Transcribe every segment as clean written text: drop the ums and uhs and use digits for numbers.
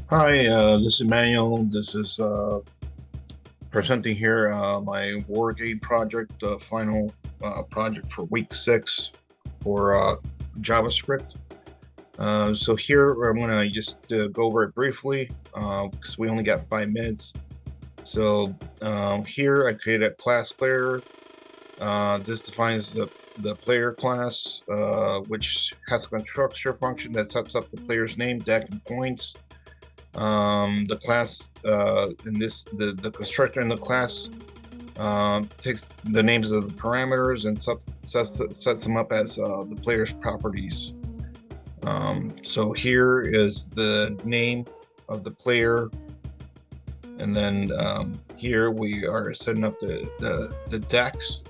Hi, this is Manuel. This is presenting here my war game project, the final project for week 6 for JavaScript. So here I'm going to just go over it briefly because we only got 5 minutes. So here I created a class player. This defines the player class, which has a constructor function that sets up the player's name, deck, and points. The class in this the constructor in the class takes the names of the parameters and sets them up as the player's properties. So here is the name of the player, and then here we are setting up the decks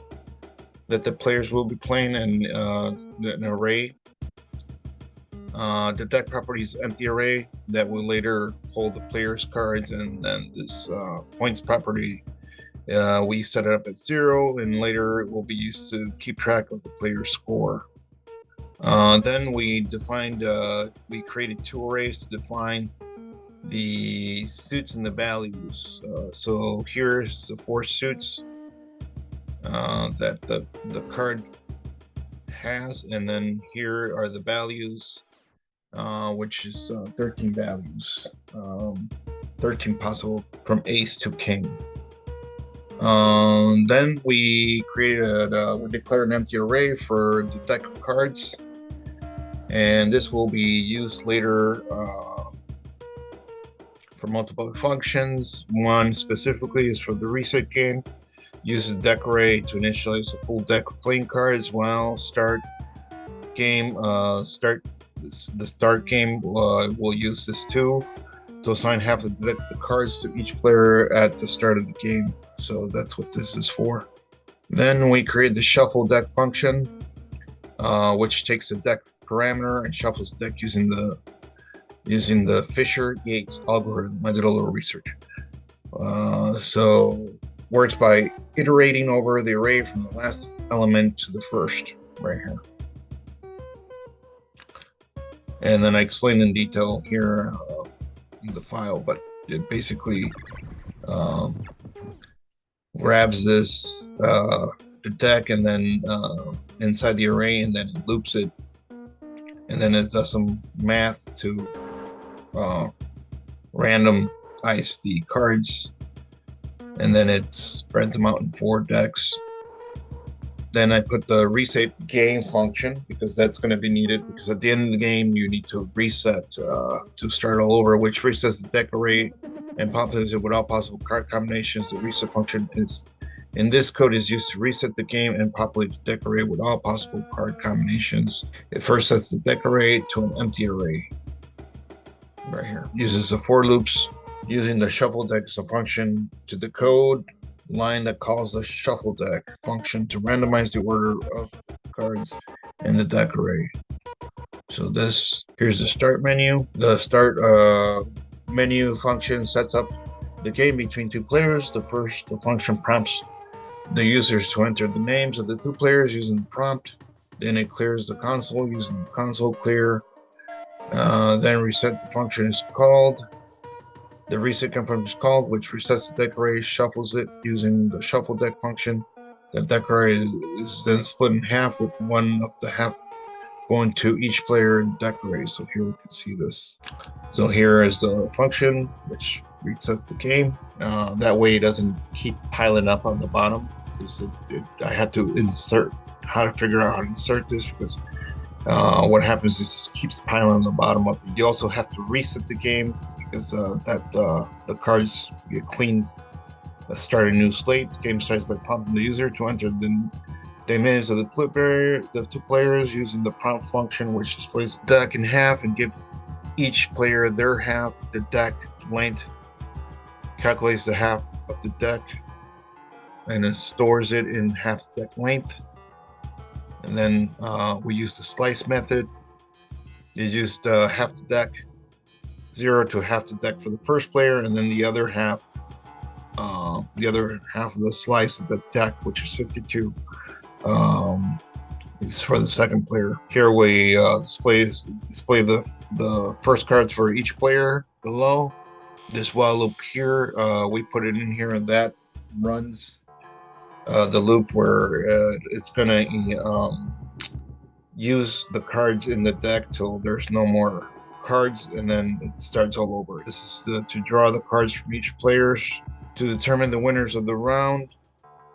that the players will be playing in an array. The deck properties empty array that will later hold the player's cards, and then this points property we set it up at 0, and later it will be used to keep track of the player's score. Then we created 2 arrays to define the suits and the values. So here's the 4 suits that the card has, and then here are the values, which is 13 values, 13 possible from ace to king. Then we declared an empty array for the deck of cards, and this will be used later for multiple functions. One specifically is for the reset game. Use the deck array to initialize a full deck of playing cards, while start game the start game will use this too to assign half of the cards to each player at the start of the game. So that's what this is for. Then we create the shuffle deck function, which takes the deck parameter and shuffles the deck using the Fisher-Yates algorithm. I did a little research. So works by iterating over the array from the last element to the first, right here. And then I explain in detail here in the file, but it basically grabs this the deck, and then inside the array, and then it loops it, and then it does some math to randomize the cards, and then it spreads them out in 4 decks. Then I put the reset game function because that's going to be needed, because at the end of the game you need to reset to start all over, which resets the deck array and populates it with all possible card combinations. The reset function is in this code is used to reset the game and populate the deck array with all possible card combinations. It first sets the deck array to an empty array. Right here. Uses the for loops using the shuffle deck as a function to decode line that calls the shuffle deck function to randomize the order of cards in the deck array. So here's the start menu. The start menu function sets up the game between 2 players. The function prompts the users to enter the names of the 2 players using the prompt. Then it clears the console using the console clear. Then reset the function is called. The reset function is called, which resets the deck array, shuffles it using the shuffle deck function. The deck array is then split in half, with one of the half going to each player in the deck array. So here we can see this. So here is the function which resets the game. That way it doesn't keep piling up on the bottom, because I had to figure out how to insert this, because what happens is it keeps piling on the bottom of it. You also have to reset the game, because the cards get cleaned, start a new slate. The game starts by prompting the user to enter the names of the 2 players using the prompt function, which displays the deck in half and give each player their half. The deck length calculates the half of the deck, and it stores it in half deck length. And then we use the slice method. It used half the deck, 0 to half the deck for the first player, and then the other half of the slice of the deck, which is 52, It's for the second player. Here we display the first cards for each player below. This while loop here, we put it in here, and that runs the loop where it's gonna use the cards in the deck till there's no more cards, and then it starts all over. This is to draw the cards from each players to determine the winners of the round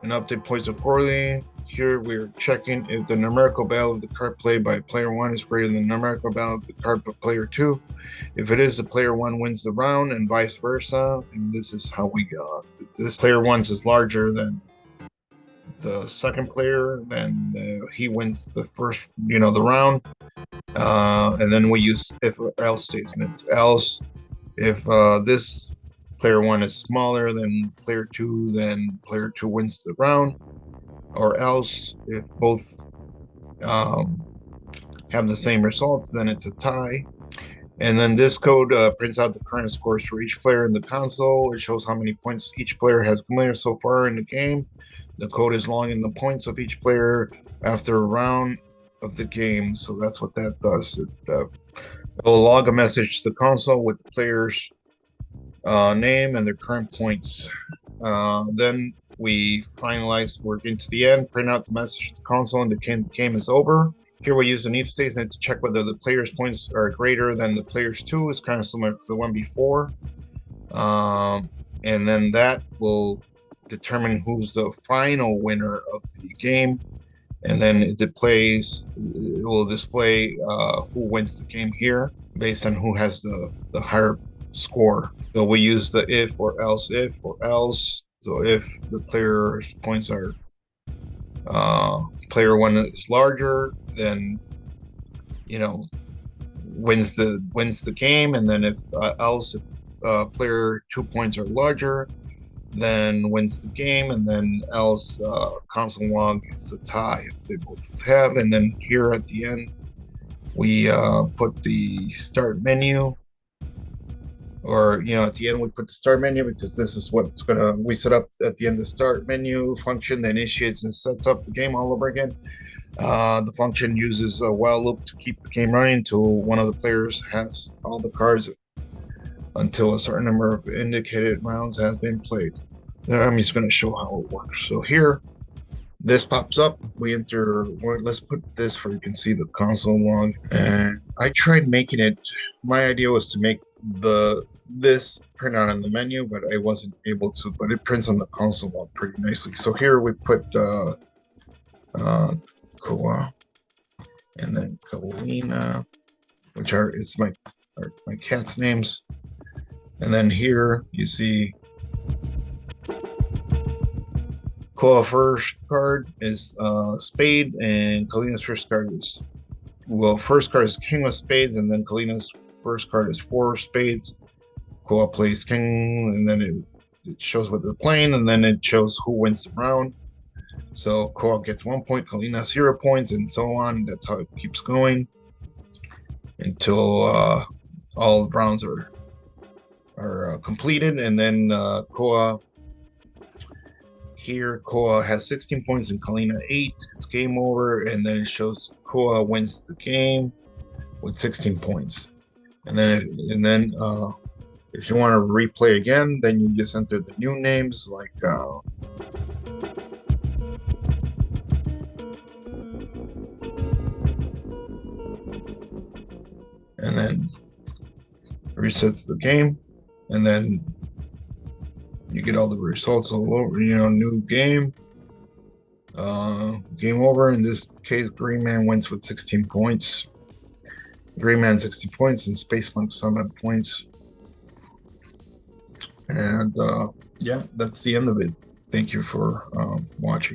and update points accordingly. Here we're checking if the numerical value of the card played by player 1 is greater than the numerical value of the card by player 2. If it is, the player 1 wins the round, and vice versa. And this is how we this player 1's is larger than the second player, then he wins the first, the round. And then we use if or else statements. Else, if this player 1 is smaller than player 2, then player 2 wins the round. Or else, if both have the same results, then it's a tie. And then this code prints out the current scores for each player in the console. It shows how many points each player has accumulated so far in the game. The code is logging the points of each player after a round of the game. So that's what that does. It will log a message to the console with the player's name and their current points. Then we finalize, we're getting to the end, print out the message to the console indicating the game is over. Here we use an if statement to check whether the player's points are greater than the player's 2. It's kind of similar to the one before. And then that will determine who's the final winner of the game. And then it will display who wins the game here based on who has the higher score. So we use the if or else. So if the player's points are player 1 is larger, then wins the game. And then if else, if player 2 points are larger, then wins the game. And then else, console log, it's a tie if they both have. And then here at the end, we put the start menu. Or at the end we put the start menu, because this is what we set up at the end. The start menu function that initiates and sets up the game all over again. The function uses a while loop to keep the game running until one of the players has all the cards until a certain number of indicated rounds has been played. Then I'm just going to show how it works. So here, this pops up. We enter. Let's put this where you can see the console log. And I tried making it. My idea was to make this print out on the menu, but I wasn't able to. But it prints on the console log pretty nicely. So here we put Koa and then Kalina, which are my cat's names. And then here you see Koa first card is Spade, and Kalina's first card is first card is King of Spades, and then Kalina's first card is 4 spades. Koa plays King, and then it shows what they're playing, and then it shows who wins the round. So Koa gets 1 point, Kalina 0 points, and so on. That's how it keeps going until all the rounds are completed. And then Koa has 16 points and Kalina 8. It's game over, and then it shows Koa wins the game with 16 points. And then if you want to replay again, then you just enter the new names like and then resets the game, and then you get all the results all over. New game, game over. In this case, Green Man wins with 16 points. Green Man 60 points, and Space Monk 7 points. And yeah, that's the end of it. Thank you for watching.